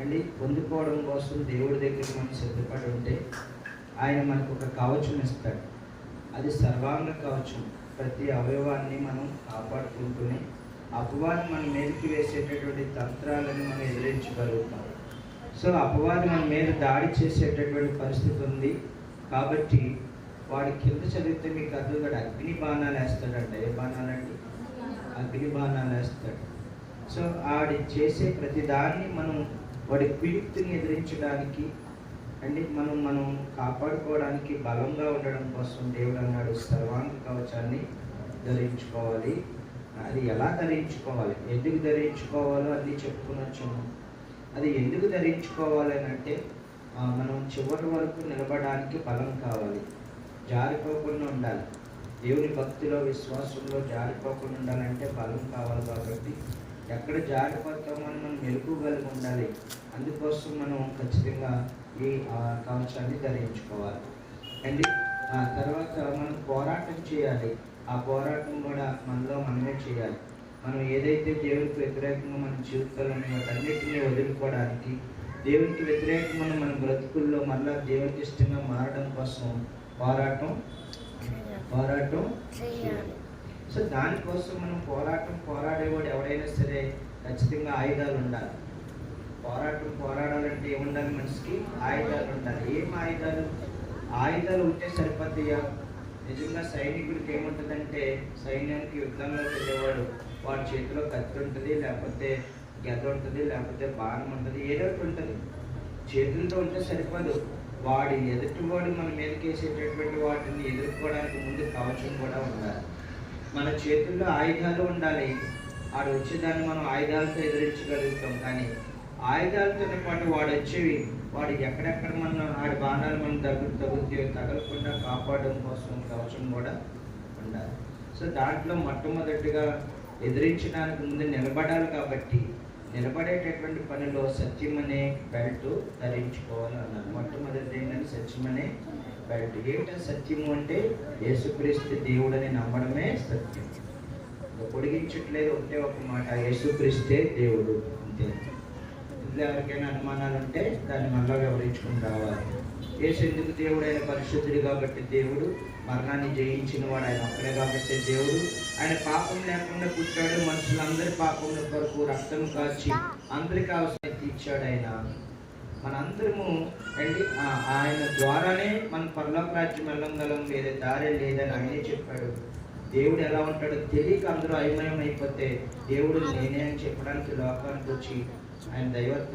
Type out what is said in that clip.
అండి పొందుకోవడం కోసం దేవుడి దగ్గర మనం సిద్ధపడి ఉంటే ఆయన మనకు ఒక కవచం ఇస్తాడు. అది సర్వాంగ కవచం. ప్రతి అవయవాన్ని మనం కాపాడుకుంటూనే అపవాది మన మీదకి వేసేటటువంటి తంత్రాలను మనం ఎదిరించగలుగుతాం. సో అపవాది మన మీద దాడి చేసేటటువంటి పరిస్థితి ఉంది కాబట్టి వాడి కింద చదివితే మీకు అర్థం కాదు, అగ్ని బాణాలు వేస్తాడంట. ఏ బాణాలండి? అగ్ని బాణాలు వేస్తాడు. సో ఆడి చేసే ప్రతి దాన్ని మనం వాడి పీడితిని ఎదిరించడానికి అండి మనం కాపాడుకోవడానికి బలంగా ఉండడం కోసం దేవుడు అన్నాడు సర్వాంగ కవచాన్ని ధరించుకోవాలి. అది ఎలా ధరించుకోవాలి, ఎందుకు ధరించుకోవాలో అన్నీ చెప్పుకుని వచ్చాము. అది ఎందుకు ధరించుకోవాలి అని అంటే మనం చివరి వరకు నిలబడడానికి బలం కావాలి, జారిపోకుండా ఉండాలి. దేవుని భక్తిలో విశ్వాసంలో జారిపోకుండా ఉండాలంటే బలం కావాలి. కాబట్టి ఎక్కడ జారిపోతామని మనం మెలుకోగలిగి ఉండాలి. అందుకోసం మనం ఖచ్చితంగా ఈ కవచాన్ని ధరించుకోవాలి అండి. ఆ తర్వాత మనం పోరాటం చేయాలి. ఆ పోరాటం కూడా మనలో మనమే చేయాలి. మనం ఏదైతే దేవునికి వ్యతిరేకంగా మన జీవితాల్లో వాటన్నిటినీ వదులుకోవడానికి, దేవునికి వ్యతిరేకంగా మన బ్రతుకుల్లో మళ్ళా దేవునికి ఇష్టంగా మారడం కోసం పోరాటం చేయాలి. సో దానికోసం మనం పోరాడేవాడు ఎవడైనా సరే ఖచ్చితంగా ఆయుధాలు ఉండాలి. పోరాడాలంటే ఏముండాలి? మనిషికి ఆయుధాలు ఉండాలి. ఏం ఆయుధాలు ఉంటే సరిపోతాయా? నిజంగా సైనికుడికి ఏముంటుందంటే, సైన్యానికి యుద్ధంలో వెళ్ళేవాడు వాడి చేతిలో కత్తి ఉంటుంది, లేకపోతే గెద ఉంటుంది, లేకపోతే బాణం ఉంటుంది, ఏదో ఒకటి ఉంటుంది. చేతులతో ఉంటే సరిపోదు. వాడి ఎదుటివాడు మన మీదకి వేసేటటువంటి వాటిని ఎదుర్కోవడానికి ముందు కవచం కూడా ఉండాలి. మన చేతుల్లో ఆయుధాలు ఉండాలి. వాడు వచ్చేదాన్ని మనం ఆయుధాలతో ఎదిరించగలుగుతాం. కానీ ఆయుధాలతో పాటు వాడు వచ్చేవి వాడు ఎక్కడెక్కడ ఆడి బాణాలు మనం తగలకుండా కాపాడడం కోసం కవచం కూడా ఉండాలి. సో దాంట్లో మొట్టమొదటిగా ఎదిరించడానికి ముందు నిలబడాలి. కాబట్టి నిలబడేటటువంటి పనిలో సత్యం అనే బెల్ట్ ధరించుకోవాలి అన్నారు. మొట్టమొదటి ఏంటంటే సత్యం అనే బెల్ట్. ఏంటంటే సత్యము అంటే యేసుక్రీస్తు దేవుడని నమ్మడమే సత్యం. పొడిగించట్లేదు, ఒకటే ఒక మాట, యేసుక్రీస్తే దేవుడు అంతే. ఇందులో ఎవరికైనా అనుమానాలు ఉంటే దాన్ని మళ్ళా వివరించుకుని రావాలి. యేసు ఎందుకు దేవుడు? ఆయన పరిశుద్ధుడు కాబట్టి దేవుడు. మరణాన్ని జయించిన వాడు ఆయన ఒక్కడే కాబట్టి దేవుడు. ఆయన పాపం లేకుండా పుట్టాడు. మనుషులందరి పాపముల కొరకు రక్తం కాచి అందరికి అవసరం తీర్చాడు ఆయన. మనందరము అండి ఆయన ద్వారానే మన పరలోక రాజ్యం వెళ్ళగలం, వేరే దారే లేదని ఆయనే చెప్పాడు. దేవుడు ఎలా ఉంటాడో తెలియక అందరూ అయోమయం అయిపోతే దేవుడు నేనే అని చెప్పడానికి లోకానికి వచ్చి ఆయన దైవత్వం